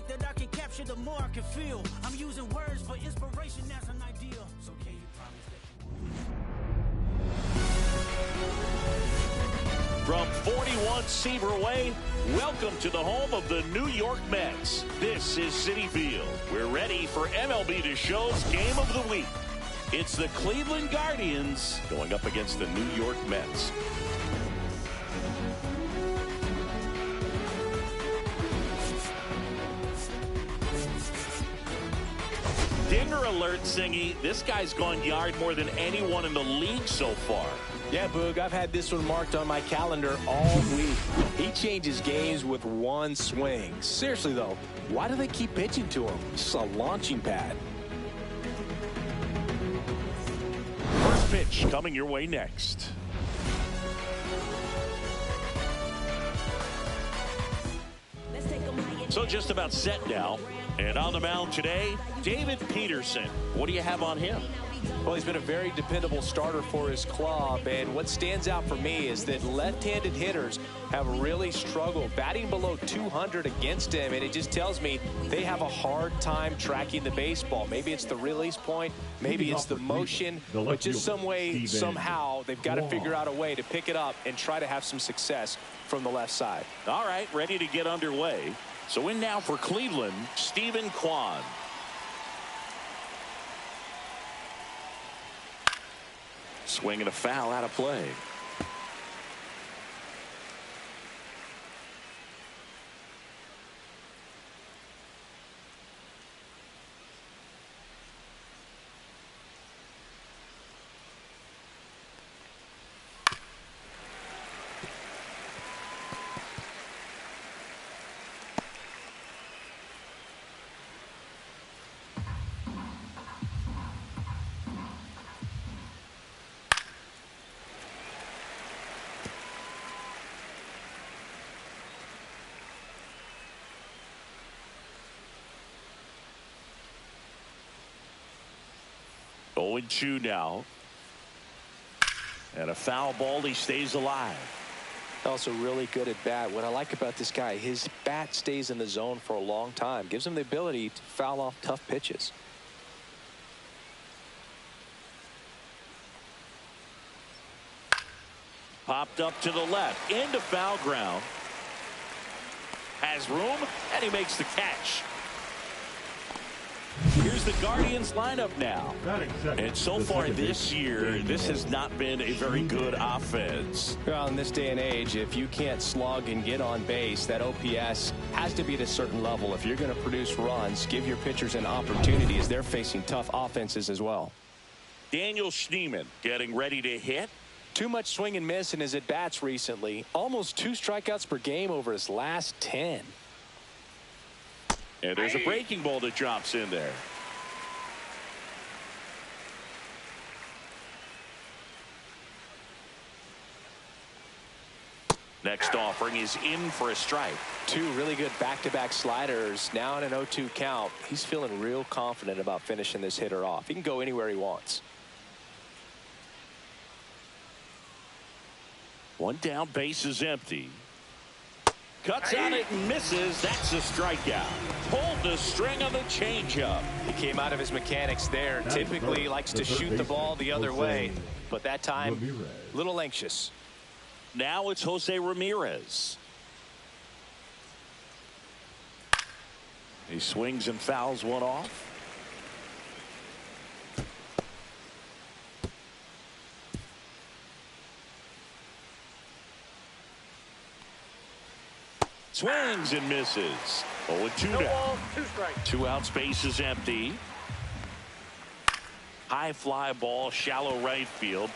light that I can capture, the more I can feel. I'm using words for inspiration as an ideal. So can you promise that? From 41 Seaver Way, welcome to the home of the New York Mets. This is Citi Field. We're ready for MLB The Show's Game of the Week. It's the Cleveland Guardians going up against the New York Mets. Dinger alert, Singy. This guy's gone yard more than anyone in the league so far. Yeah, Boog, I've had this one marked on my calendar all week. He changes games with one swing. Seriously, though, why do they keep pitching to him? This is a launching pad. First pitch coming your way next. So just about set now. And on the mound today, David Peterson. What do you have on him? Well, he's been a very dependable starter for his club, and what stands out for me is that left-handed hitters have really struggled batting below 200 against him, and it just tells me they have a hard time tracking the baseball. Maybe it's the release point, maybe it's the motion, but just some way, somehow, they've got to figure out a way to pick it up and try to have some success from the left side. All right, ready to get underway. So in now for Cleveland, Stephen Kwan. Swing and a foul out of play. Oh, 0-2 now. And a foul ball. He stays alive. Also really good at bat. What I like about this guy, his bat stays in the zone for a long time. Gives him the ability to foul off tough pitches. Popped up to the left. Into foul ground. Has room. And he makes the catch. Here's the Guardians lineup now. And so far this year, this has not been a very good offense. Well, in this day and age, if you can't slug and get on base, that OPS has to be at a certain level. If you're going to produce runs, give your pitchers an opportunity as they're facing tough offenses as well. Daniel Schneemann getting ready to hit. Too much swing and miss in his at-bats recently. Almost 2 strikeouts per game over his last 10. And there's a breaking ball that drops in there. Next offering is in for a strike. 2 really good back-to-back sliders. Now in an 0-2 count. He's feeling real confident about finishing this hitter off. He can go anywhere he wants. One down, base is empty. Cuts on it and misses. That's a strikeout. Pulled the string on the changeup. He came out of his mechanics there. Typically likes to shoot the ball the other way, but that time a little anxious. Now it's Jose Ramirez. He swings and fouls one off. Swings and misses. 0-2 down. 2 strikes. 2 outs, base is empty. High fly ball, shallow right field.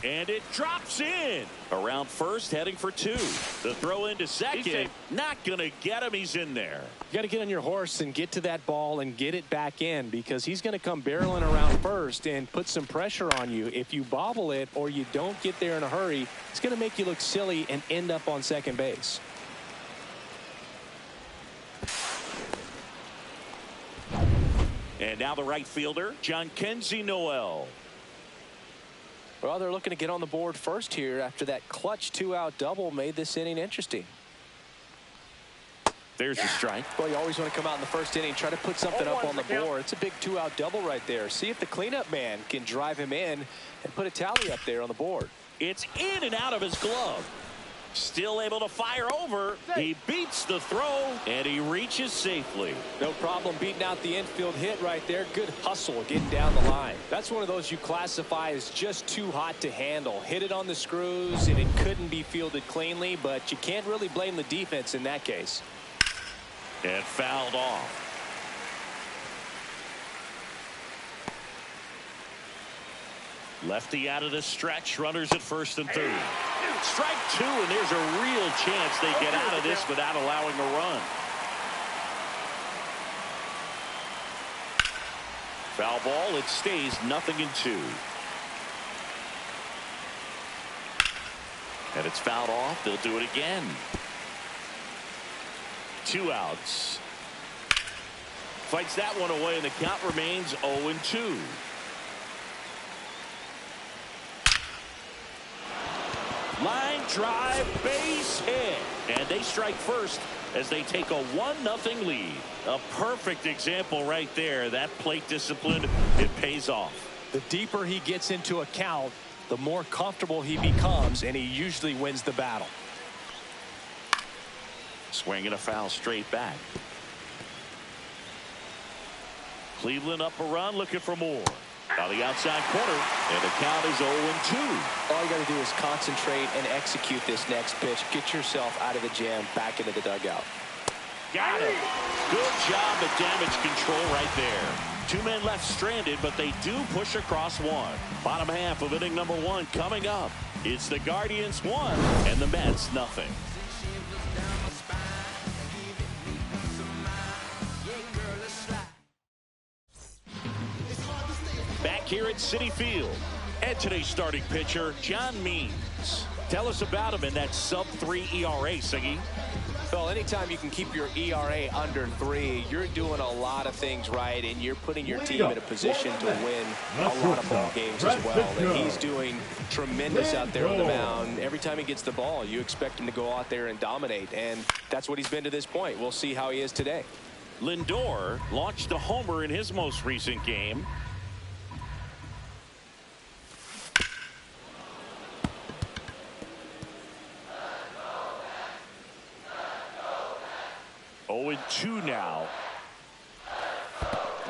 And it drops in. Around first, heading for 2. The throw into second. Not going to get him. He's in there. You got to get on your horse and get to that ball and get it back in, because he's going to come barreling around first and put some pressure on you. If you bobble it or you don't get there in a hurry, it's going to make you look silly and end up on second base. And now the right fielder, Jhonkensy Noel. Well, they're looking to get on the board first here after that clutch 2-out double made this inning interesting. There's a strike. Well, you always want to come out in the first inning, try to put something up on the board. It's a big 2-out double right there. See if the cleanup man can drive him in and put a tally up there on the board. It's in and out of his glove. Still able to fire over. He beats the throw, and he reaches safely. No problem beating out the infield hit right there. Good hustle getting down the line. That's one of those you classify as just too hot to handle. Hit it on the screws, and it couldn't be fielded cleanly, but you can't really blame the defense in that case. And fouled off. Lefty out of the stretch. Runners at first and third. Strike two, and there's a real chance they get out of this without allowing a run. Foul ball. It stays 0-2. And it's fouled off. They'll do it again. 2 outs. Fights that one away, and the count remains 0-2. Line drive, base hit. And they strike first as they take a 1-0 lead. A perfect example right there. That plate discipline, it pays off. The deeper he gets into a count, the more comfortable he becomes, and he usually wins the battle. Swinging a foul straight back. Cleveland up a run, looking for more. On the outside corner, and the count is 0-2. All you got to do is concentrate and execute this next pitch. Get yourself out of the jam, back into the dugout. Got it. Good job at damage control right there. 2 men left stranded, but they do push across one. Bottom half of inning number 1 coming up. It's the Guardians 1 and the Mets 0. Back here at Citi Field, and today's starting pitcher, John Means. Tell us about him in that sub-3 ERA, Siggy. Well, anytime you can keep your ERA under 3, you're doing a lot of things right, and you're putting your team in a position to win a lot of ball games as well. And he's doing tremendous out there on the mound. Every time he gets the ball, you expect him to go out there and dominate, and that's what he's been to this point. We'll see how he is today. Lindor launched a homer in his most recent game. Oh, 2 now.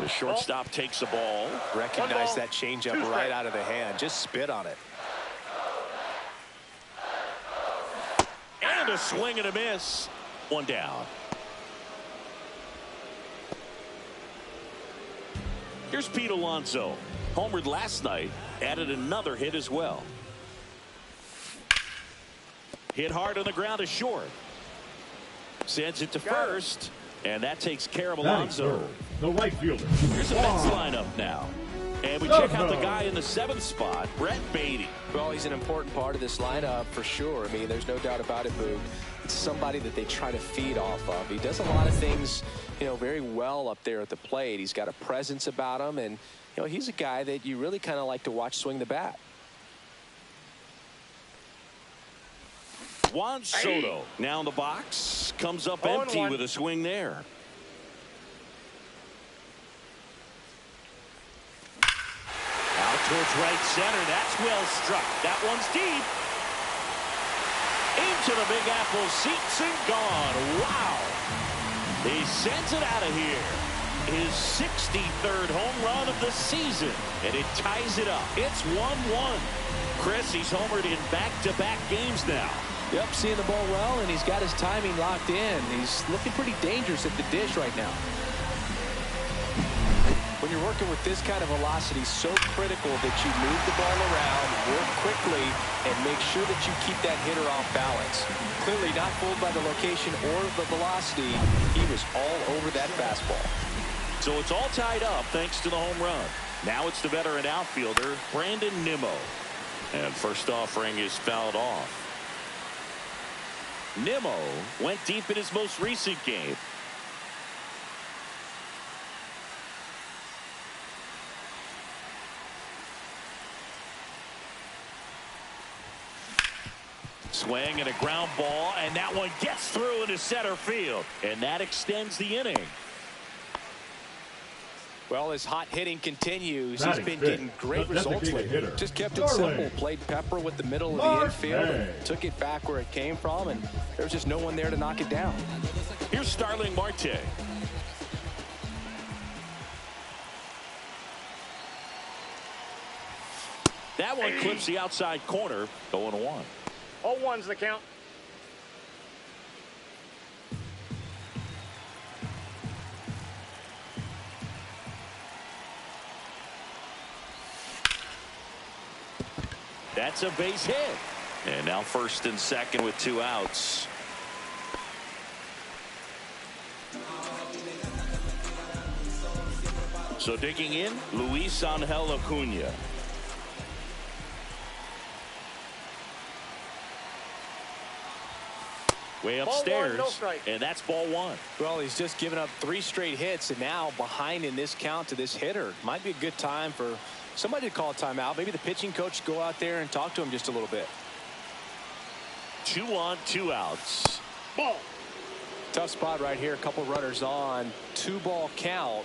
The shortstop takes the ball. Recognize that changeup right out of the hand. Just spit on it. And a swing and a miss. 1 down. Here's Pete Alonso. Homered last night. Added another hit as well. Hit hard on the ground to short. Sends it to first, and that takes care of Alonso. The right fielder. Here's the Mets lineup now. And we check out the guy in the 7th spot, Brett Beatty. Well, he's an important part of this lineup for sure. I mean, there's no doubt about it, Boog. It's somebody that they try to feed off of. He does a lot of things, very well up there at the plate. He's got a presence about him, and, he's a guy that you really kind of like to watch swing the bat. Juan Soto now in the box. Comes up empty with a swing there. Out towards right center. That's well struck. That one's deep. Into the Big Apple. Seats and gone. Wow. He sends it out of here. His 63rd home run of the season. And it ties it up. It's 1-1. Chris, he's homered in back-to-back games now. Yep, seeing the ball well, and he's got his timing locked in. He's looking pretty dangerous at the dish right now. When you're working with this kind of velocity, so critical that you move the ball around, work quickly, and make sure that you keep that hitter off balance. Clearly not fooled by the location or the velocity. He was all over that fastball. So it's all tied up thanks to the home run. Now it's the veteran outfielder, Brandon Nimmo. And first offering is fouled off. Nimmo went deep in his most recent game. swing and a ground ball, and that one gets through into center field, and that extends the inning. Well, his hot hitting continues. He's been getting great results lately. Just kept it simple. Played pepper with the middle of the infield and took it back where it came from, and there's just no one there to knock it down. Here's Starling Marte. That one clips the outside corner. 0-1. 0-1's the count. That's a base hit. And now first and second with 2 outs. So digging in, Luis Angel Acuna. Way upstairs, Ball 1, no strike. and that's ball 1. Well, he's just given up 3 straight hits, and now behind in this count to this hitter. Might be a good time for somebody to call a timeout. Maybe the pitching coach go out there and talk to him just a little bit. 2 on, 2 outs. Ball. Tough spot right here. A couple runners on. 2-ball count.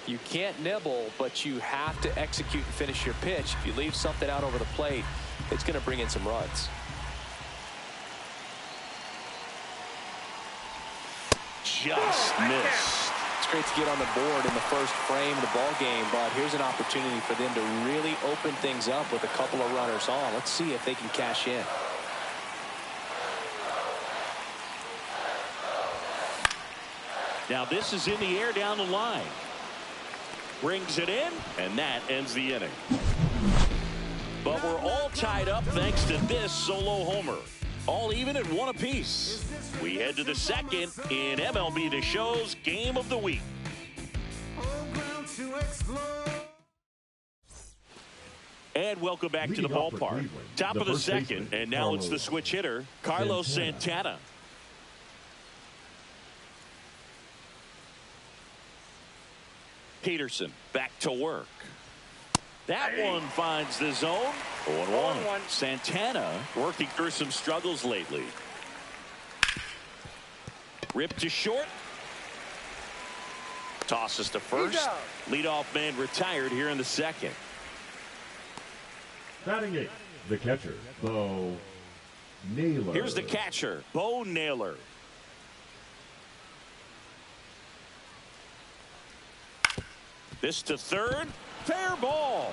You can't nibble, but you have to execute and finish your pitch. If you leave something out over the plate, it's going to bring in some runs. Just missed. It's great to get on the board in the first frame of the ball game, but here's an opportunity for them to really open things up with a couple of runners on. Let's see if they can cash in. Now this is in the air down the line. Brings it in, and that ends the inning. But we're all tied up thanks to this solo homer. All even at 1 apiece. We head to the second in MLB The Show's Game of the Week. And welcome back to the ballpark. Top of the second, and now it's the switch hitter, Carlos Santana. Peterson back to work. That one finds the zone. 0-1. Santana working through some struggles lately. Ripped to short. Tosses to first. Leadoff man retired here in the second. Batting 8, the catcher, Bo Naylor. Here's the catcher, Bo Naylor. This to third. Fair ball.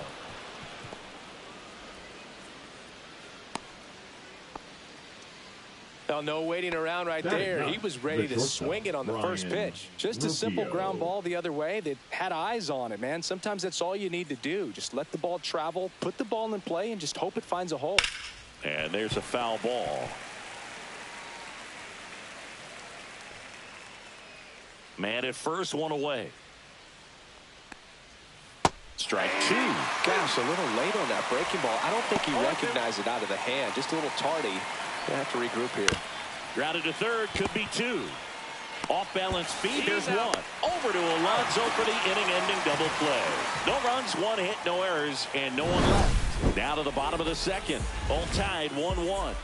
Well, no waiting around right there. He was ready to swing it on the first pitch. Just a simple ground ball the other way. They had eyes on it, man. Sometimes that's all you need to do. Just let the ball travel, put the ball in play, and just hope it finds a hole. And there's a foul ball. Man at first, 1 away. Strike 2. Gosh, a little late on that breaking ball. I don't think he recognized it out of the hand. Just a little tardy. Gonna have to regroup here. Grounded to third, could be 2. Off balance feed, there's 1. Over to Alonso for the inning-ending double play. No runs, 1 hit, no errors, and no one left. Now to the bottom of the second. All tied 1-1.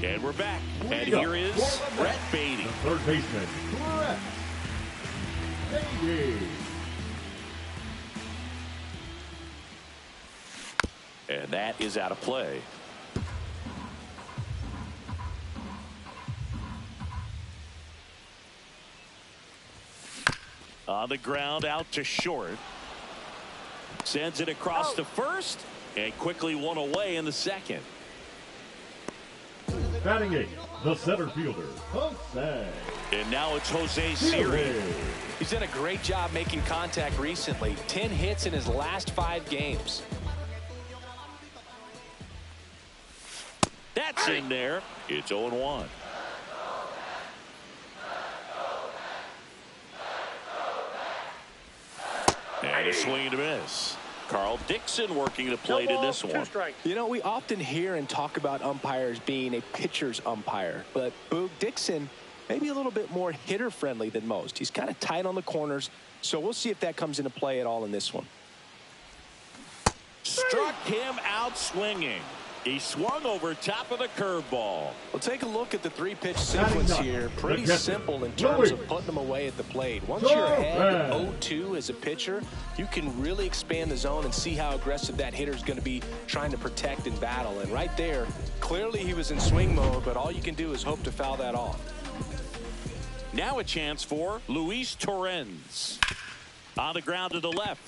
And we're back. And here is Brett Beatty. Third baseman, Brett Beatty. And that is out of play. On the ground, out to short. Sends it across to first, and quickly 1 away in the second. Batting 8, the center fielder, Jose. And now it's Jose Siri. He's done a great job making contact recently. 10 hits in his last 5 games. That's in there. It's 0-1. And a swing and a miss. Carl Dixon working the plate in this one. You know, we often hear and talk about umpires being a pitcher's umpire, but Boog Dixon maybe a little bit more hitter friendly than most. He's kind of tight on the corners, so we'll see if that comes into play at all in this one. Struck him out swinging. He swung over top of the curveball. Well, take a look at the three-pitch sequence here. Pretty simple in terms of putting them away at the plate. Once you're ahead 0-2 as a pitcher, you can really expand the zone and see how aggressive that hitter is going to be trying to protect and battle. And right there, clearly he was in swing mode, but all you can do is hope to foul that off. Now a chance for Luis Torrens. On the ground to the left.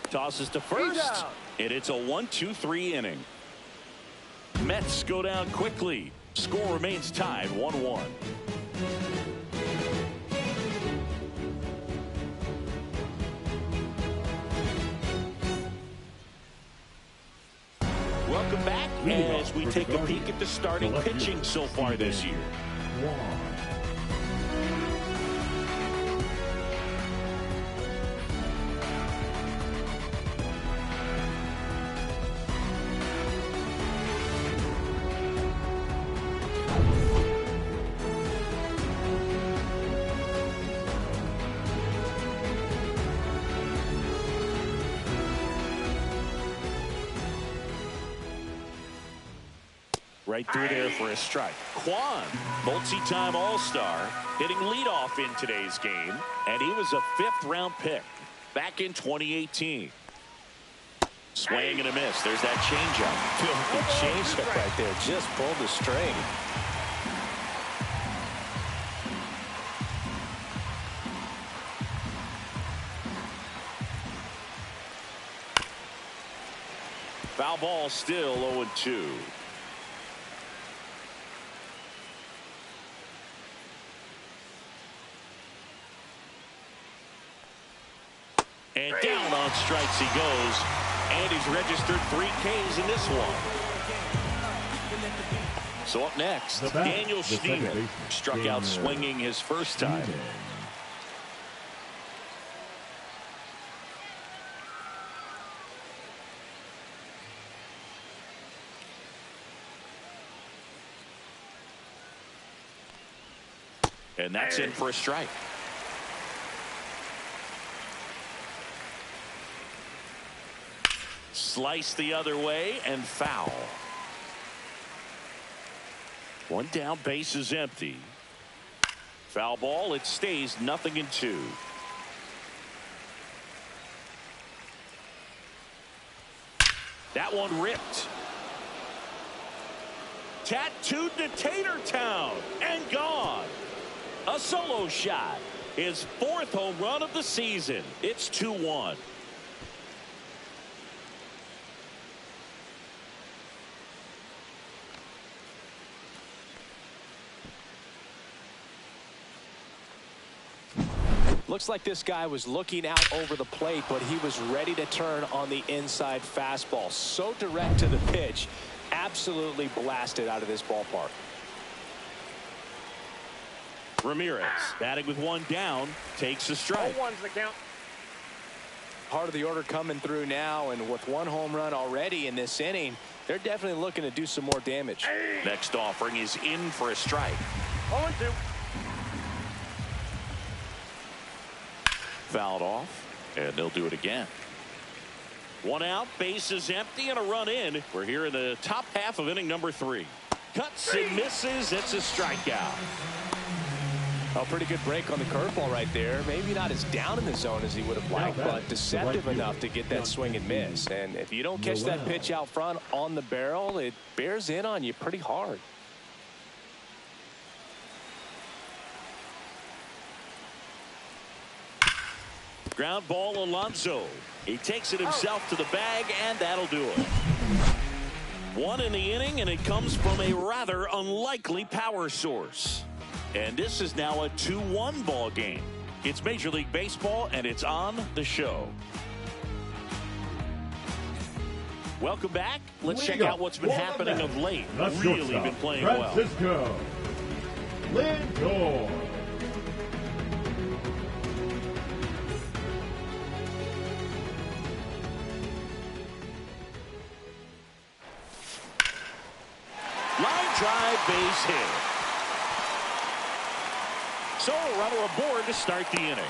Tosses to first. And it's a 1-2-3 inning. Mets go down quickly. Score remains tied 1-1. Welcome back as we take a peek at the starting pitching so far this year. Right through there for a strike. Kwan, multi-time All-Star, hitting leadoff in today's game, and he was a 5th-round pick back in 2018. Swing and a miss. There's that changeup. Good changeup right there. Just pulled the string. Foul ball, still 0-2. And down on strikes he goes. And he's registered 3 Ks in this one. So up next, Daniel Schneemann struck out swinging his first time. And that's in for a strike. Slice the other way and foul. One down, base is empty. Foul ball, it stays 0-2. That one ripped. Tattooed to Tater Town and gone. A solo shot. His 4th home run of the season. It's 2-1. Looks like this guy was looking out over the plate, but he was ready to turn on the inside fastball. So direct to the pitch. Absolutely blasted out of this ballpark. Ramirez batting with 1 down, takes a strike. 0-1's the count. Part of the order coming through now, and with 1 home run already in this inning, they're definitely looking to do some more damage. Next offering is in for a strike. 0-2. Fouled off, and they'll do it again. 1 out, base is empty, and a run in. We're here in the top half of inning number 3. Cuts and misses. It's a strikeout. A pretty good break on the curveball right there. Maybe not as down in the zone as he would have liked, but deceptive enough to get that swing and miss. And if you don't catch that pitch out front on the barrel, it bears in on you pretty hard. Ground ball, Alonso. He takes it himself to the bag, and that'll do it. 1 in the inning, and it comes from a rather unlikely power source. And this is now a 2-1 ball game. It's Major League Baseball, and it's on the show. Welcome back. Let's check out what's been happening of late. Really been playing well. Francisco Lindor. Line drive, base hit. So a runner aboard to start the inning.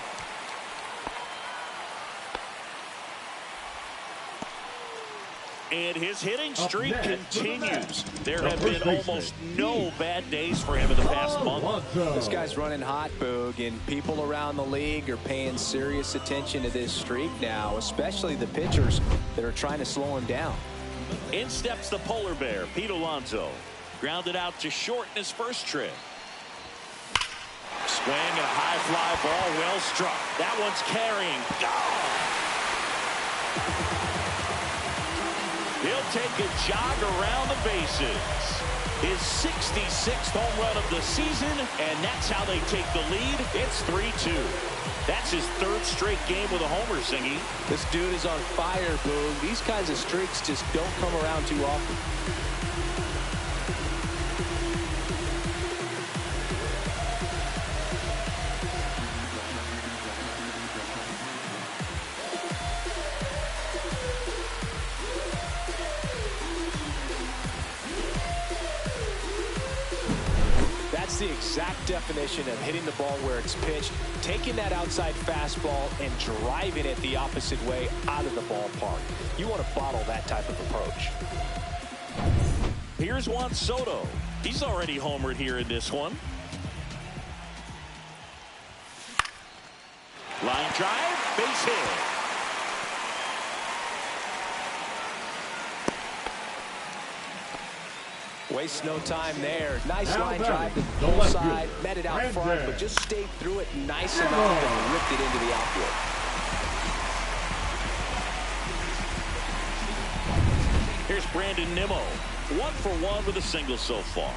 And his hitting streak continues. There have been almost no bad days for him in the past month. This guy's running hot, Boog, and people around the league are paying serious attention to this streak now, especially the pitchers that are trying to slow him down. In steps the polar bear, Pete Alonso. Grounded out to short in his first trip. Swing and a high fly ball, well struck. That one's carrying. He'll take a jog around the bases. His 66th home run of the season, and that's how they take the lead. It's 3-2. That's his third straight game with a homer, Singy. This dude is on fire, Boog. These kinds of streaks just don't come around too often. The exact definition of hitting the ball where it's pitched, taking that outside fastball and driving it the opposite way out of the ballpark. You want to bottle that type of approach. Here's Juan Soto. He's already homered here in this one. Line drive, base hit. Waste no time there. Nice line drive to the full side. Met it out front, but just stayed through it nice enough and ripped it into the outfield. Here's Brandon Nimmo. 1 for 1 with a single so far.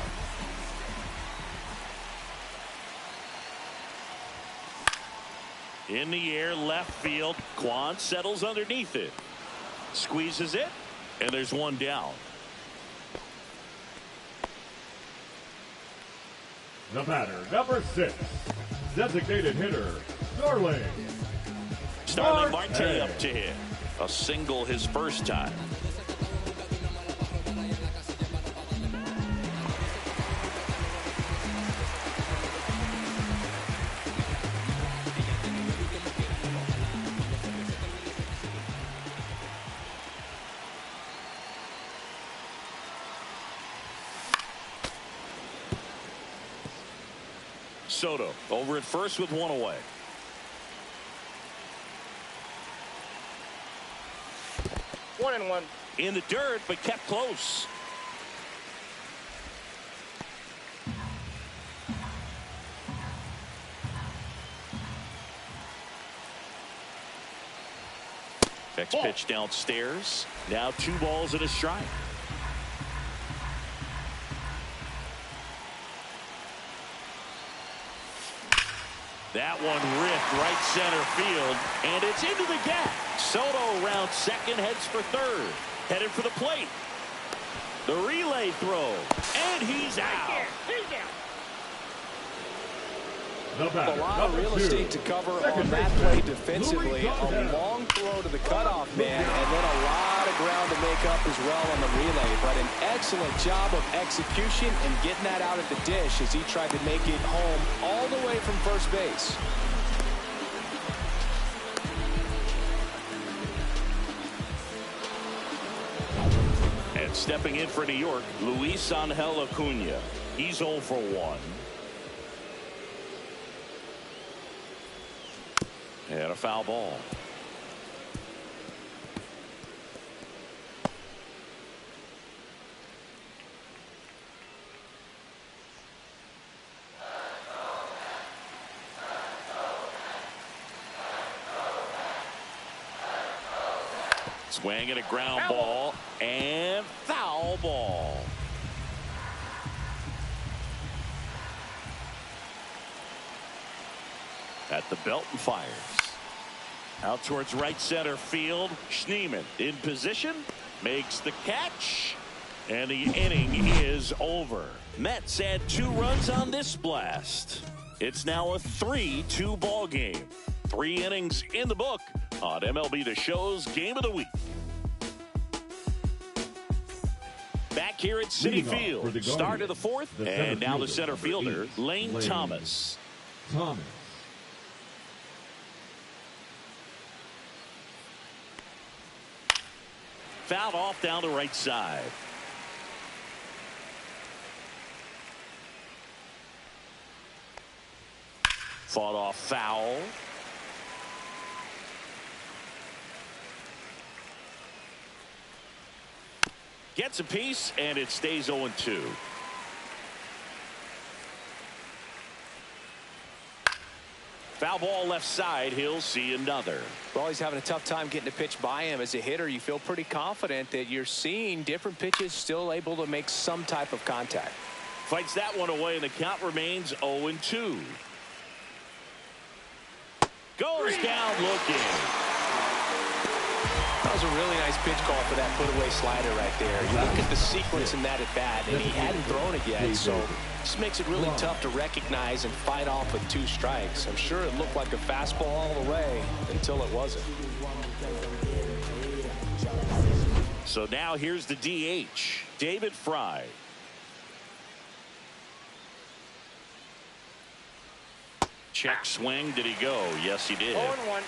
In the air, left field. Kwan settles underneath it. Squeezes it, and there's one down. The batter, number 6, designated hitter, Starling Marte up to hit. A single his first time. Soto over at first with one away. One and one. In the dirt, but kept close. Next pitch downstairs. Now 2 balls and a strike. That one ripped right center field, and it's into the gap. Soto round second, heads for third. Headed for the plate. The relay throw, and he's out. The batter, a lot of real estate to cover on that play defensively. A long throw to the cutoff man, and then a lot of ground to make up as well on the relay. But an excellent job of execution and getting that out of the dish as he tried to make it home all the way from first base. And stepping in for New York, Luis Angel Acuna. He's 0 for 1. And a foul ball. Swing and a ground ball and foul ball. At the belt and fires. Out towards right center field. Schneemann in position. Makes the catch. And the inning is over. Mets had 2 runs on this blast. It's now a 3-2 ball game. 3 innings in the book on MLB The Show's Game of the Week. Back here at Citi Field. Start of the 4th. And now the center fielder, Lane Thomas. fouled off down the right side. Fought off foul. Gets a piece, and it stays 0-2. Foul ball left side. He'll see another. Well, he's having a tough time getting a pitch by him. As a hitter, you feel pretty confident that you're seeing different pitches still able to make some type of contact. Fights that one away, and the count remains 0-2. Goes down looking. That was a really nice pitch call for that put-away slider right there. You look at the sequence in that at-bat, and he hadn't thrown it yet, so this makes it really tough to recognize and fight off with 2 strikes. I'm sure it looked like a fastball all the way until it wasn't. So now here's the DH, David Fry. Check swing. Did he go? Yes, he did. 0-1.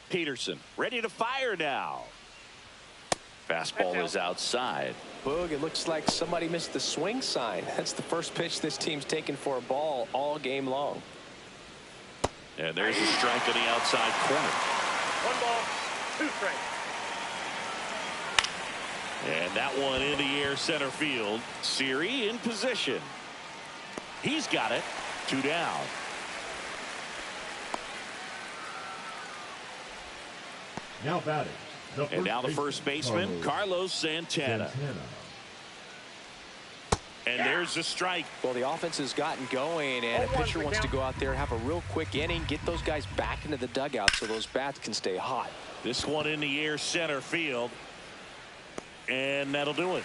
Peterson ready to fire now. Fastball is outside. Boog, it looks like somebody missed the swing sign. That's the first pitch this team's taken for a ball all game long. And there's a strike on the outside corner. 1 ball, 2 strikes. And that one in the air center field. Siri in position. He's got it. 2 down. Now batting. And now the first baseman, Carlos Santana. And there's a strike. Well, the offense has gotten going, and a pitcher wants to go out there, have a real quick inning, get those guys back into the dugout so those bats can stay hot. This one in the air center field. And that'll do it.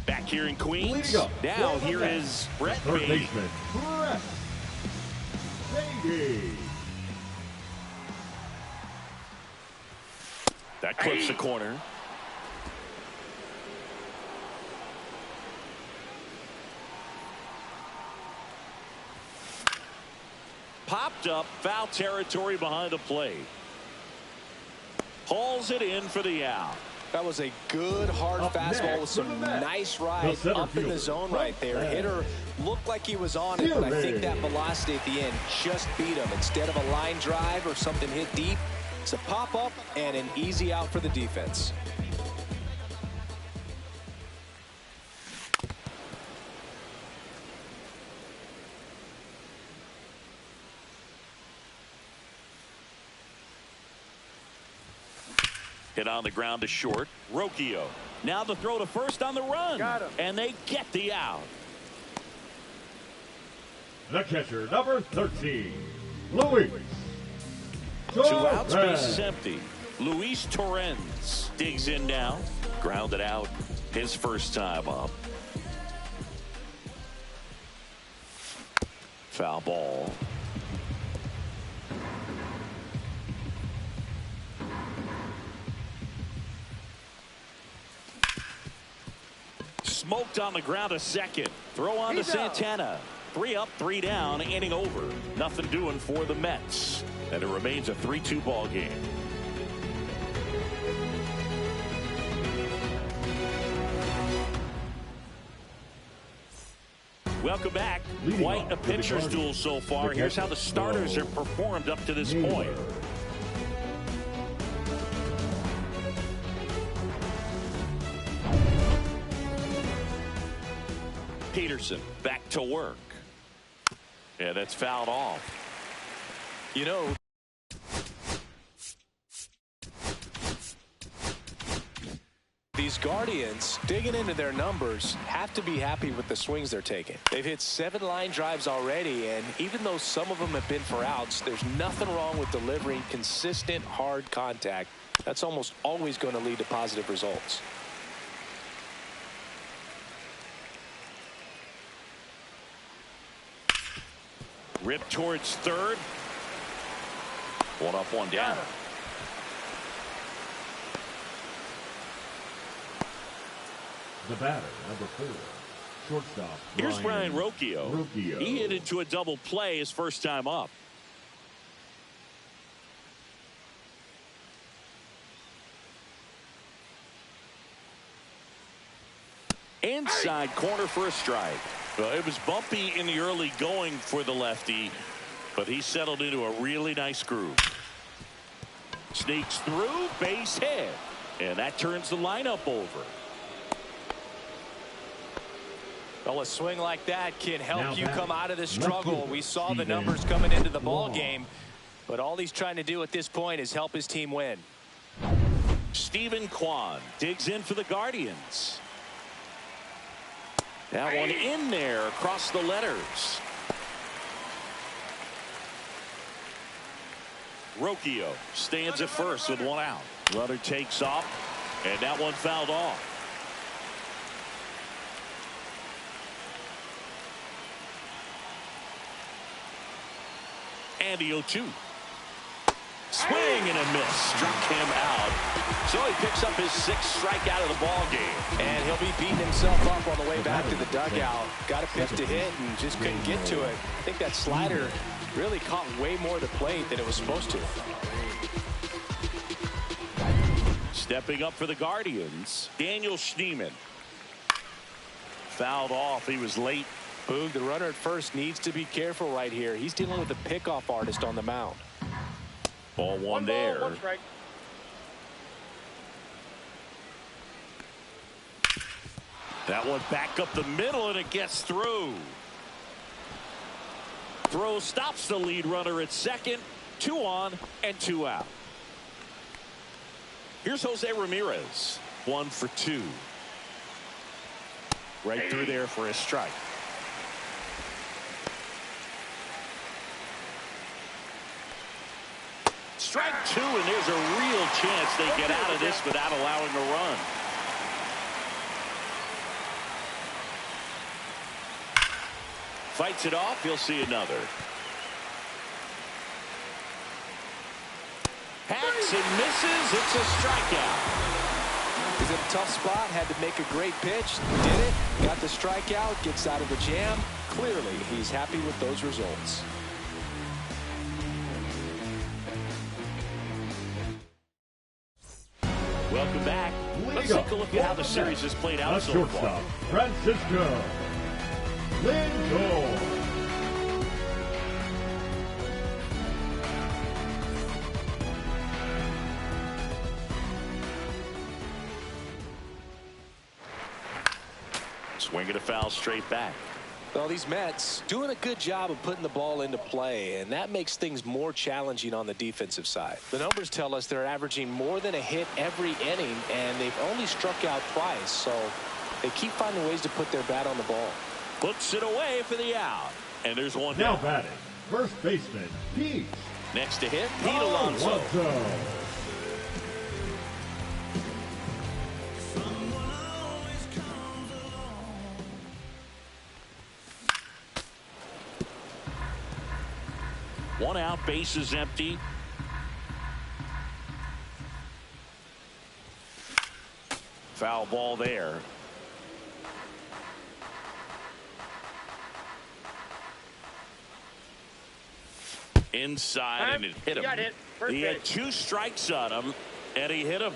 Back here in Queens. Now here is Brett Baty. That clips the corner. Popped up, foul territory behind the plate. Hauls it in for the out. That was a good hard fastball with some nice ride up in the zone right there. Hitter looked like he was on it, but I think that velocity at the end just beat him. Instead of a line drive or something hit deep, it's a pop up and an easy out for the defense. Hit on the ground to short. Rocchio. Now the throw to first on the run. Got him. And they get the out. The catcher, number 13, Luis. 2 outs, base is empty. Luis Torrens digs in now. Grounded out. His first time up. Foul ball. Smoked on the ground a second. Throw on to Santana. 3 up, 3 down, inning over. Nothing doing for the Mets. And it remains a 3-2 ball game. Welcome back. Quite a pitcher's duel so far. Here's how the starters have performed up to this point. Peterson back to work. Yeah, that's fouled off. You know, these Guardians, digging into their numbers, have to be happy with the swings they're taking. They've hit 7 line drives already, and even though some of them have been for outs, there's nothing wrong with delivering consistent, hard contact. That's almost always going to lead to positive results. Ripped towards third. One up, one down. The batter, number 4. Shortstop. Here's Brian Rocchio. He hit into a double play his first time up. Inside corner for a strike. Well, it was bumpy in the early going for the lefty, but he settled into a really nice groove. Sneaks through, base hit, and that turns the lineup over. Well, a swing like that can help you come out of the struggle. We saw the numbers coming into the ball game, but all he's trying to do at this point is help his team win. Steven Kwan digs in for the Guardians. That one in there across the letters. Rocchio stands at first with one out. Runner takes off, and that one fouled off. Andy O'Toole. Swing and a miss. Struck him out. So he picks up his 6th strikeout of the ball game. And he'll be beating himself up on the way back to the dugout. Got a pitch to hit and just couldn't get to it. I think that slider really caught way more of the plate than it was supposed to. Stepping up for the Guardians, Daniel Schneemann. Fouled off. He was late. Boog, the runner at first needs to be careful right here. He's dealing with a pickoff artist on the mound. Ball one there. One strike. That one back up the middle, and it gets through. Throw stops the lead runner at second. 2 on and 2 out. Here's Jose Ramirez. 1 for 2. Right through there for a strike. Strike 2, and there's a real chance they get out of this without allowing a run. Fights it off. He'll see another. Hacks and misses. It's a strikeout. He's in a tough spot. Had to make a great pitch. Did it. Got the strikeout. Gets out of the jam. Clearly, he's happy with those results. Welcome back. Let's take a look at how the series has played out so far. Francisco Lindor. Swinging a foul straight back. Well, these Mets doing a good job of putting the ball into play, and that makes things more challenging on the defensive side. The numbers tell us they're averaging more than a hit every inning, and they've only struck out twice, so they keep finding ways to put their bat on the ball. Puts it away for the out. And there's one Now down. batting, first baseman, Pete. Next to hit, Pete Alonso. One out, base is empty. Foul ball there. Inside, and it hit him. He had 2 strikes on him, and he hit him.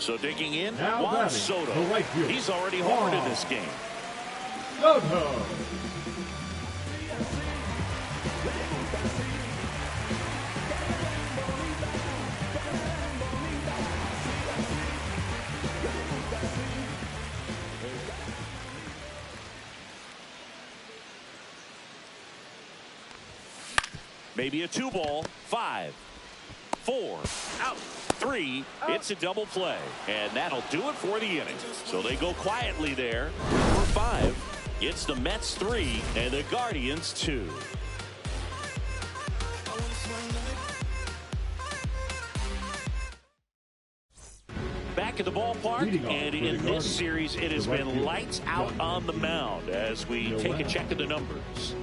So digging in, Now Juan Soto. right field. He's already homered in this game. Soto. Maybe a 2-ball. 5, 4, out, 3. It's a double play, and that'll do it for the inning. So they go quietly there. For 5, it's the Mets 3 and the Guardians 2. Back at the ballpark, and in this series, it has been lights out on the mound as we take a check of the numbers.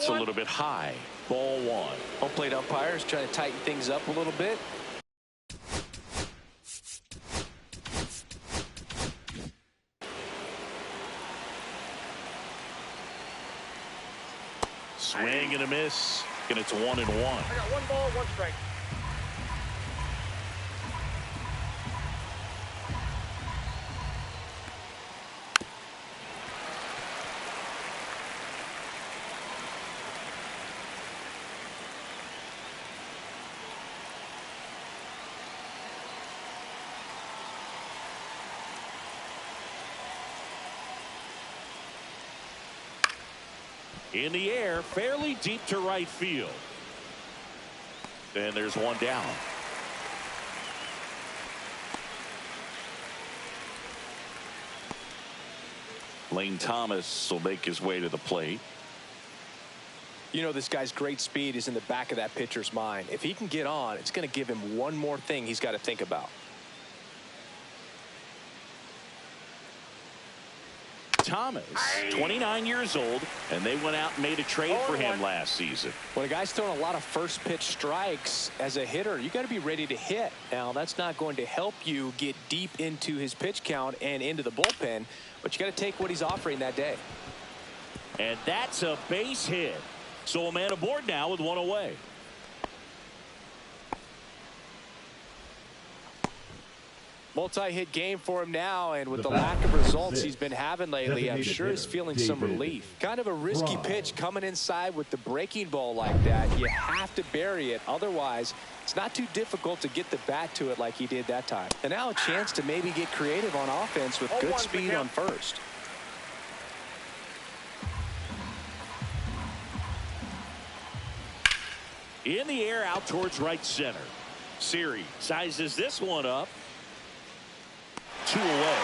That's a little bit high. Ball one. Home plate umpires trying to tighten things up a little bit. Swing and a miss, and it's 1-1. I got 1 ball, 1 strike. In the air, fairly deep to right field. And there's one down. Lane Thomas will make his way to the plate. You know, this guy's great speed is in the back of that pitcher's mind. If he can get on, it's going to give him one more thing he's got to think about. Thomas, 29 years old, and they went out and made a trade for him last season. When a guy's throwing a lot of first pitch strikes as a hitter, you got to be ready to hit. Now, that's not going to help you get deep into his pitch count and into the bullpen, but you got to take what he's offering that day. And that's a base hit. So a man aboard now with one away. Multi-hit game for him now, and with the lack of results he's been having lately, I'm sure he's feeling some relief. Kind of a risky pitch coming inside with the breaking ball like that. You have to bury it. Otherwise, it's not too difficult to get the bat to it like he did that time. And now a chance to maybe get creative on offense with good speed on first. In the air out towards right center. Siri sizes this one up. 2 away.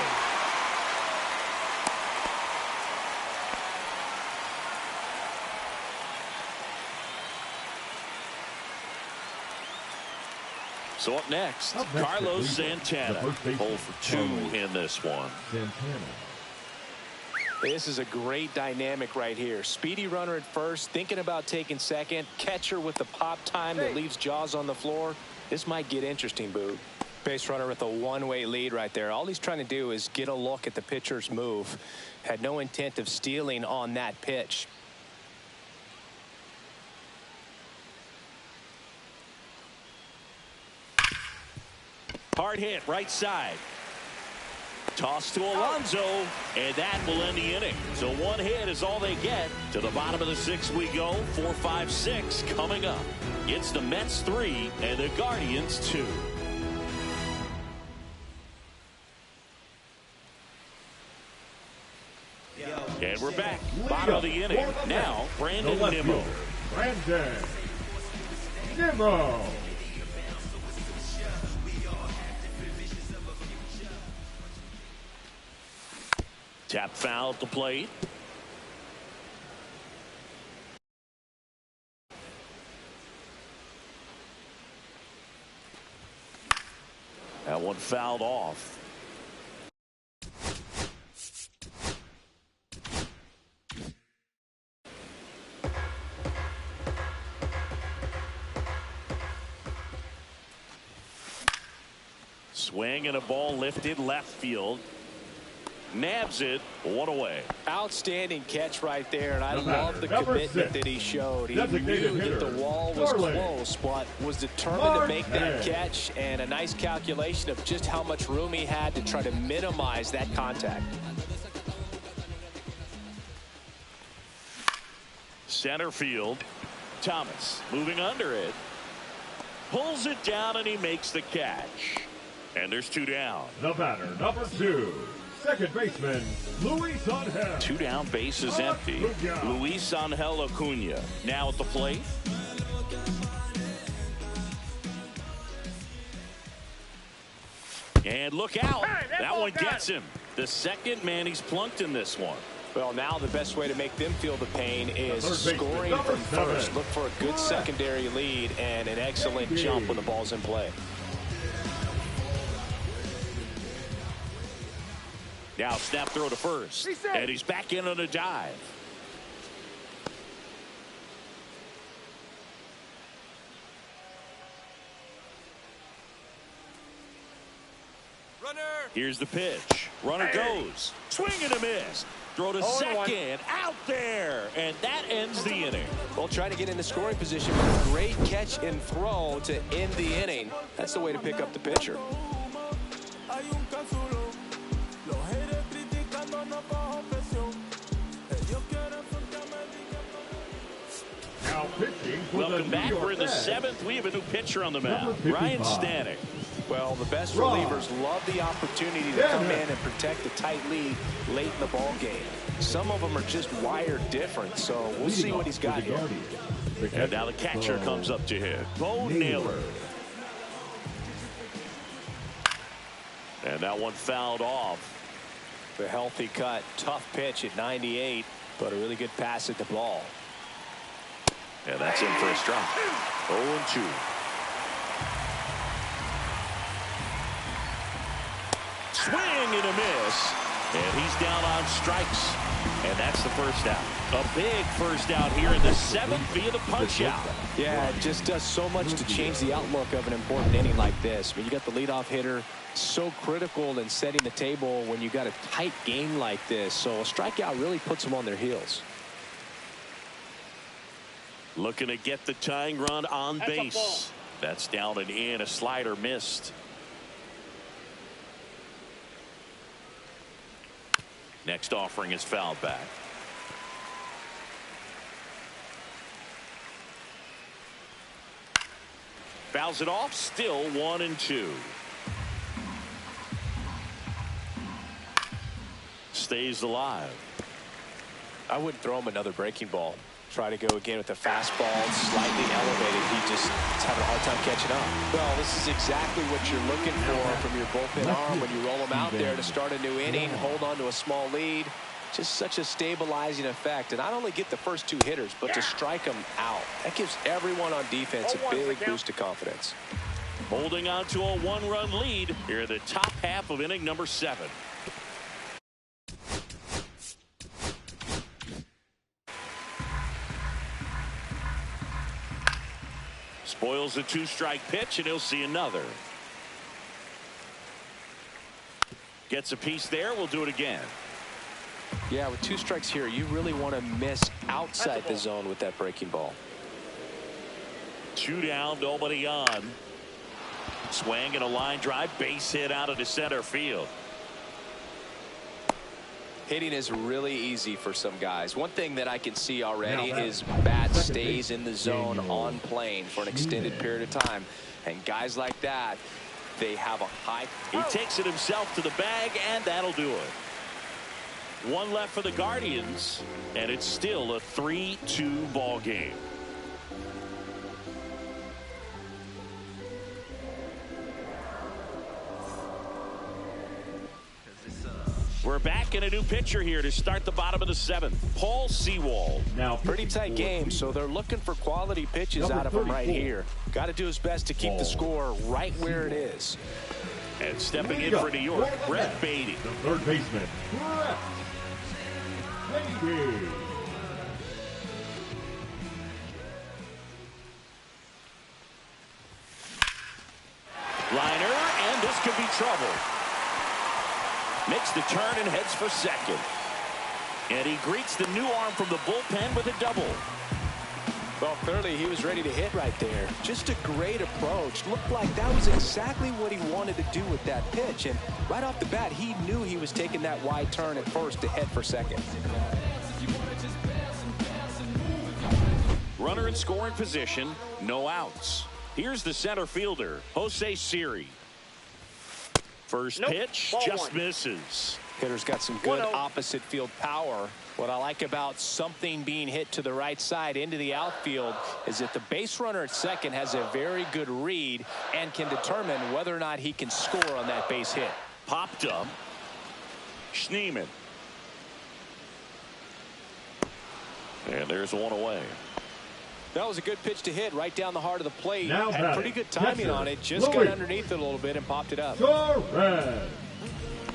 So up next, Carlos Santana. 0 for 2 in this one. This is a great dynamic right here. Speedy runner at first, thinking about taking second. Catcher with the pop time that leaves Jaws on the floor. This might get interesting, Boog. Base runner with a one-way lead right there. All he's trying to do is get a look at the pitcher's move. Had no intent of stealing on that pitch. Hard hit right side. Toss to Alonso, and that will end the inning. So 1 hit is all they get. To the bottom of the 6th we go. 4, 5, 6 coming up. It's the Mets 3 and the Guardians 2. And we're back. Bottom of the inning. Now, Brandon Nimmo. Brandon Nimmo. Tap foul at the plate. That one fouled off. Swing and a ball lifted left field. Nabs it 1 away. Outstanding catch right there, and I love the commitment that he showed. He knew that the wall was close, but was determined to make that catch, and a nice calculation of just how much room he had to try to minimize that contact. Center field. Thomas moving under it. Pulls it down, and he makes the catch. And there's 2 down. The batter, number 2. Second baseman, Luis Angel. 2 down, base is empty. Luis Angel Acuna now at the plate. And look out. That one gets him. The second man he's plunked in this one. Well, now the best way to make them feel the pain is scoring from first. Look for a good secondary lead and an excellent jump when the ball's in play. Now snap throw to first. And he's back in on a dive. Here's the pitch. Runner goes. Swing and a miss. Throw to second. Out there. And that ends the inning. Well, trying to get into scoring position with a great catch and throw to end the inning. That's the way to pick up the pitcher. Now pitching for Welcome back. We're in the seventh. We have a new pitcher on the mound. Ryan Stanek. Well, the best relievers love the opportunity to come in and protect a tight lead late in the ball game. Some of them are just wired different, so we'll see what he's got here. And now the catcher comes up to hit. Bo Naylor. And that one fouled off. The healthy cut. Tough pitch at 98, but a really good pass at the ball. And that's in for a strike. 0-2. Swing and a miss. And he's down on strikes. And that's the first out. A big first out here in the seventh via the punch out. Yeah, it just does so much to change the outlook of an important inning like this. I mean, you got the leadoff hitter, so critical in setting the table when you got a tight game like this. So a strikeout really puts them on their heels. Looking to get the tying run on base. That's down and in. A slider missed. Next offering is fouled back. Fouls it off. Still 1-2. Stays alive. I wouldn't throw him another breaking ball. Try to go again with the fastball, slightly elevated. He just is having a hard time catching up. Well, this is exactly what you're looking for from your bullpen arm when you roll him out there to start a new inning, hold on to a small lead. Just such a stabilizing effect. And not only get the first two hitters, but to strike them out. That gives everyone on defense a big boost of confidence. Holding on to a one-run lead here in the top half of inning number 7. Spoils a 2-strike pitch, and he'll see another. Gets a piece there. We'll do it again. Yeah, with 2 strikes here, you really want to miss outside the zone with that breaking ball. 2 down, nobody on. Swing and a line drive, base hit out into center field. Hitting is really easy for some guys. One thing that I can see already is bat stays in the zone on plane for an extended period of time. And guys like that, they have a high. He takes it himself to the bag, and that'll do it. 1 left for the Guardians, and it's still a 3-2 ball game. We're back in a new pitcher here to start the bottom of the 7th. Paul Sewald. Now, pretty tight game, so they're looking for quality pitches out of him right here. Got to do his best to keep the score right where it is. And stepping in for New York, Brett Beatty. The third baseman, Brett Beatty. Liner, and this could be trouble. Makes the turn and heads for second. And he greets the new arm from the bullpen with a double. Well, clearly he was ready to hit right there. Just a great approach. Looked like that was exactly what he wanted to do with that pitch. And right off the bat, he knew he was taking that wide turn at first to head for second. Runner in scoring position, no outs. Here's the center fielder, Jose Siri. First pitch, just misses. Hitter's got some good opposite field power. What I like about something being hit to the right side into the outfield is that the base runner at second has a very good read and can determine whether or not he can score on that base hit. Popped up. Schneemann. And there's one away. That was a good pitch to hit right down the heart of the plate. Now had pretty good timing on it. Just got underneath it a little bit and popped it up.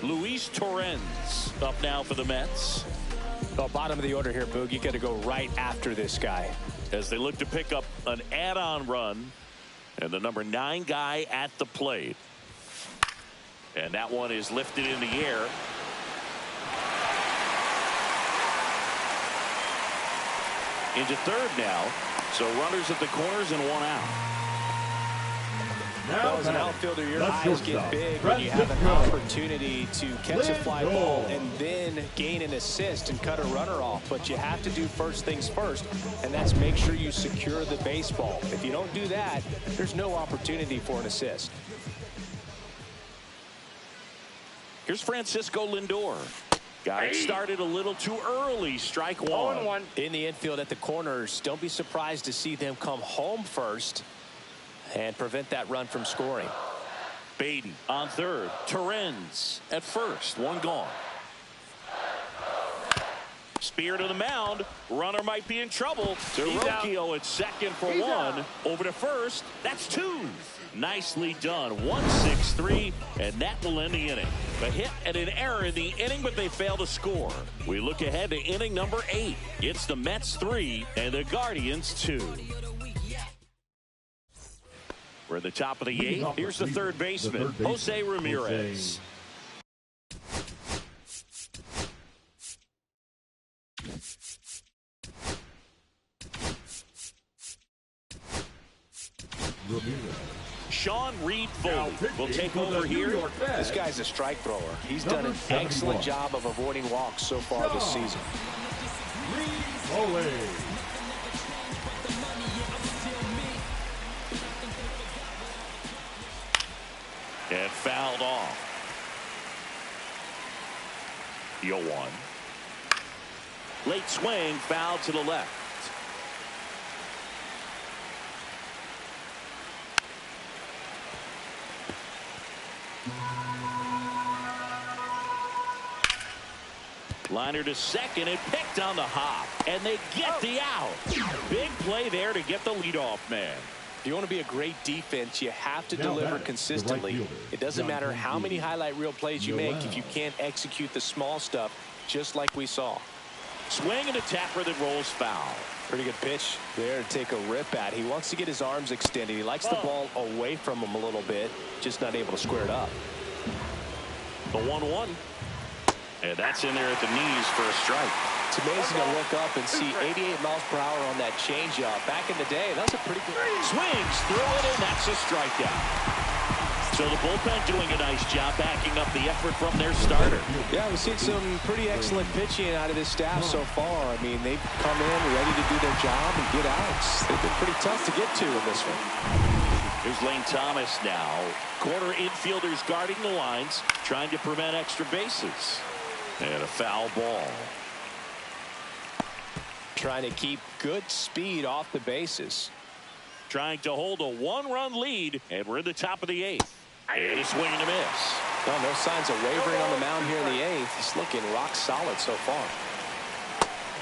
Luis Torrens up now for the Mets. Well, bottom of the order here, Boog. You got to go right after this guy. As they look to pick up an add-on run. And the number 9 guy at the plate. And that one is lifted in the air. Into third now. So runners at the corners and one out. Well, as an outfielder, your eyes get big when you have an opportunity to catch a fly ball and then gain an assist and cut a runner off. But you have to do first things first, and that's make sure you secure the baseball. If you don't do that, there's no opportunity for an assist. Here's Francisco Lindor. Got it started a little too early. Strike one. In the infield at the corners, don't be surprised to see them come home first and prevent that run from scoring. Beatty on third. Torrens at first. One gone. Spear to the mound. Runner might be in trouble. Rocchio at second for one. Over to first. That's two. Nicely done. 1-6-3, and that will end the inning. A hit and an error in the inning, but they fail to score. We look ahead to inning number 8. It's the Mets 3 and the Guardians 2. We're at the top of the 8th. Here's the third baseman, Jose Ramirez. Sean Reed Foley will take over here. This guy's a strike thrower. He's done an excellent job of avoiding walks so far this season. And fouled off. The 0-1. Late swing, foul to the left. Liner to second and picked on the hop. And they get the out. Big play there to get the leadoff man. If you want to be a great defense, you have to deliver consistently. It doesn't matter how many highlight reel plays you make if you can't execute the small stuff, just like we saw. Swing and a tapper that rolls foul. Pretty good pitch there to take a rip at. He wants to get his arms extended. He likes the ball away from him a little bit, just not able to square it up. The 1-1. And that's in there at the knees for a strike. It's amazing to look up and see 88 miles per hour on that changeup. Back in the day, that was a pretty good swings through it, and that's a strikeout. So the bullpen doing a nice job backing up the effort from their starter. Yeah, we've seen some pretty excellent pitching out of this staff so far. I mean, they've come in ready to do their job and get outs. They've been pretty tough to get to in this one. Here's Lane Thomas now. Corner infielders guarding the lines, trying to prevent extra bases. And a foul ball. Trying to keep good speed off the bases. Trying to hold a 1-run lead, and we're in the top of the 8th. And a swing and a miss. Well, no signs of wavering on the mound here in the 8th. He's looking rock solid so far.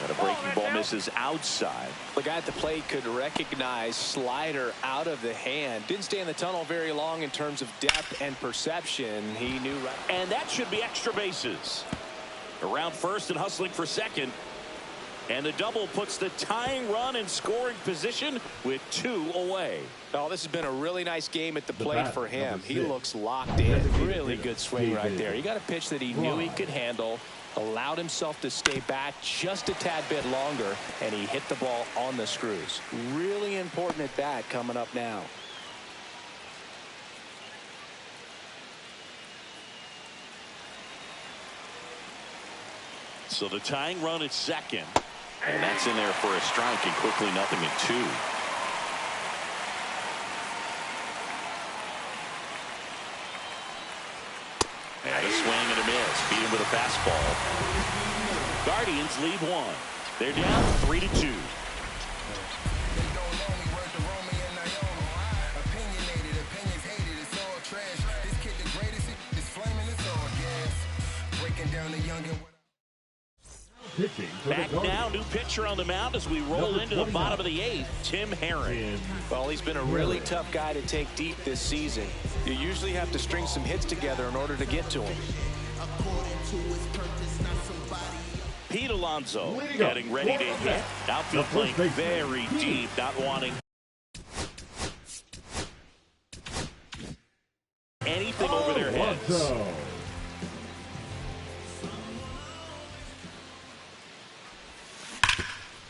And a breaking ball misses outside. The guy at the plate could recognize slider out of the hand. Didn't stay in the tunnel very long in terms of depth and perception. He knew right. And that should be extra bases. Around first and hustling for second. And the double puts the tying run in scoring position with 2 away. Oh, this has been a really nice game at the plate for him. He looks locked in. Really good swing right there. He got a pitch that he knew he could handle, allowed himself to stay back just a tad bit longer, and he hit the ball on the screws. Really important at bat coming up now. So the tying run at second. And that's in there for a strike, and quickly nothing at 2. And a swing and a miss. Beat him with a fastball. Guardians lead 1. They're down 3-2. Back now, new pitcher on the mound as we roll into the bottom of the 8th, Tim Herron. Well, he's been a really tough guy to take deep this season. You usually have to string some hits together in order to get to him. Pete Alonso getting ready to hit. Outfield playing very deep, not wanting. anything over their heads.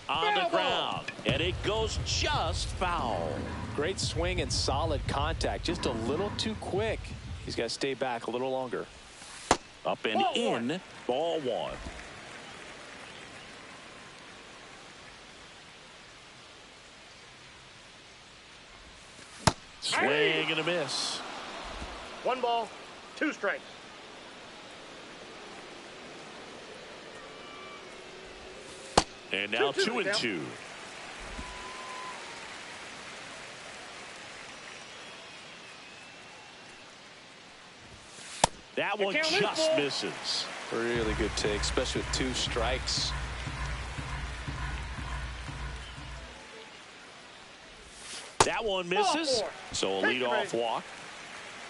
On the ground, and it goes just foul. Great swing and solid contact, just a little too quick. He's got to stay back a little longer. Up and in, ball one. Swing and a miss. 1 ball, 2 strikes. And now 2-2. That one just misses. Really good take, especially with 2 strikes. That one misses. So a leadoff walk.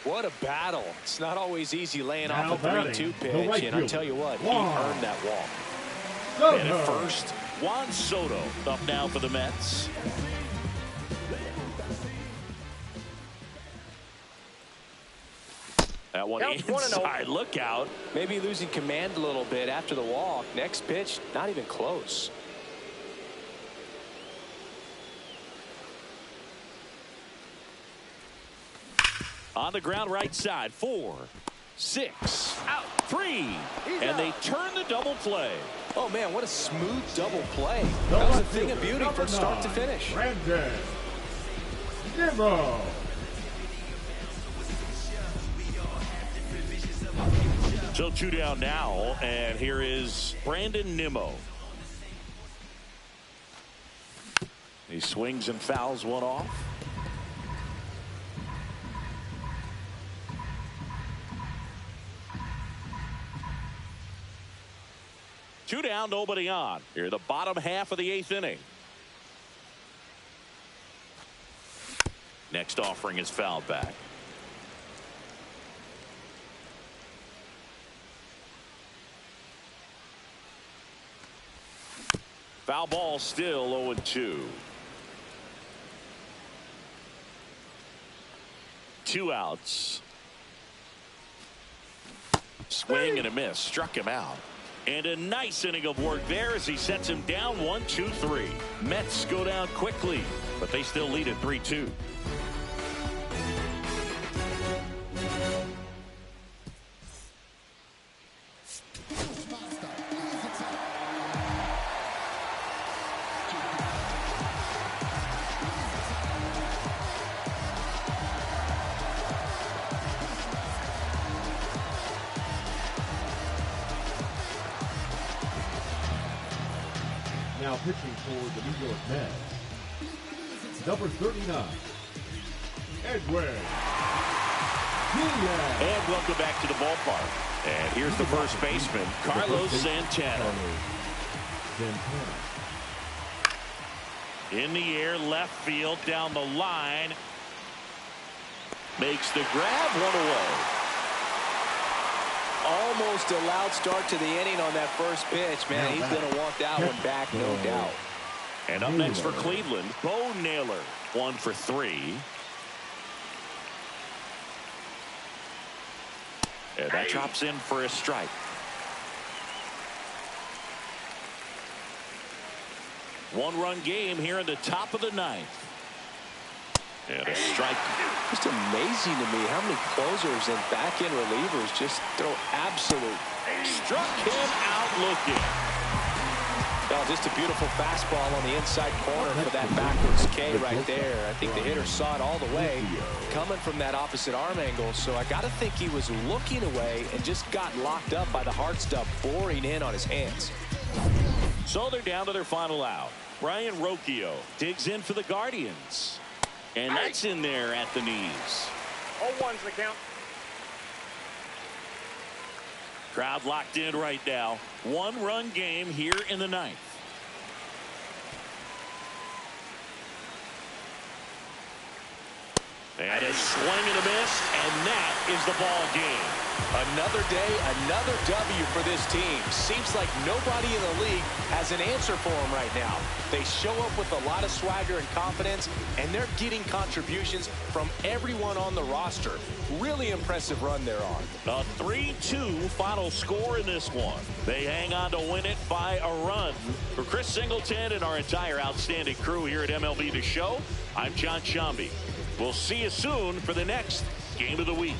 What a battle. It's not always easy laying off a 3-2 pitch, and I tell you what, he earned that walk. And at first, Juan Soto up now for the Mets. That one inside, look out. Maybe losing command a little bit after the walk. Next pitch, not even close. On the ground right side, 4, 6, out, 3, and they turn the double play. Oh man, what a smooth double play. That was a thing of beauty from start to finish. Brandon Nimmo. So 2 down now, and here is Brandon Nimmo. He swings and fouls one off. Two down, nobody on. Here, the bottom half of the 8th inning. Next offering is fouled back. Foul ball, still 0-2. 2 outs. Swing and a miss. Struck him out. And a nice inning of work there as he sets him down 1-2-3. Mets go down quickly, but they still lead at 3-2. Now pitching for the New York Mets, number 39, Edwin Diaz. And welcome back to the ballpark. And here's the first baseman, Carlos Santana. In the air, left field, down the line. Makes the grab, one away. Almost a loud start to the inning on that first pitch, man. He's going to want that one back, no doubt. And up next for Cleveland, Bo Naylor, 1 for 3. And that drops in for a strike. One-run game here in the top of the 9th. And a strike. Just amazing to me how many closers and back-end relievers just throw absolute. Struck him out looking. Well, just a beautiful fastball on the inside corner for that backwards K right there. I think the hitter saw it all the way coming from that opposite arm angle. So I got to think he was looking away and just got locked up by the hard stuff boring in on his hands. So they're down to their final out. Brian Rocchio digs in for the Guardians. And that's in there at the knees. 0-1's the count. Crowd locked in right now. One-run game here in the 9th. And a swing and a miss, and that is the ball game. Another day, another W for this team. Seems like nobody in the league has an answer for them right now. They show up with a lot of swagger and confidence, and they're getting contributions from everyone on the roster. Really impressive run they're on. A 3-2 final score in this one. They hang on to win it by a run. For Chris Singleton and our entire outstanding crew here at MLB The Show, I'm John Shambi. We'll see you soon for the next Game of the Week.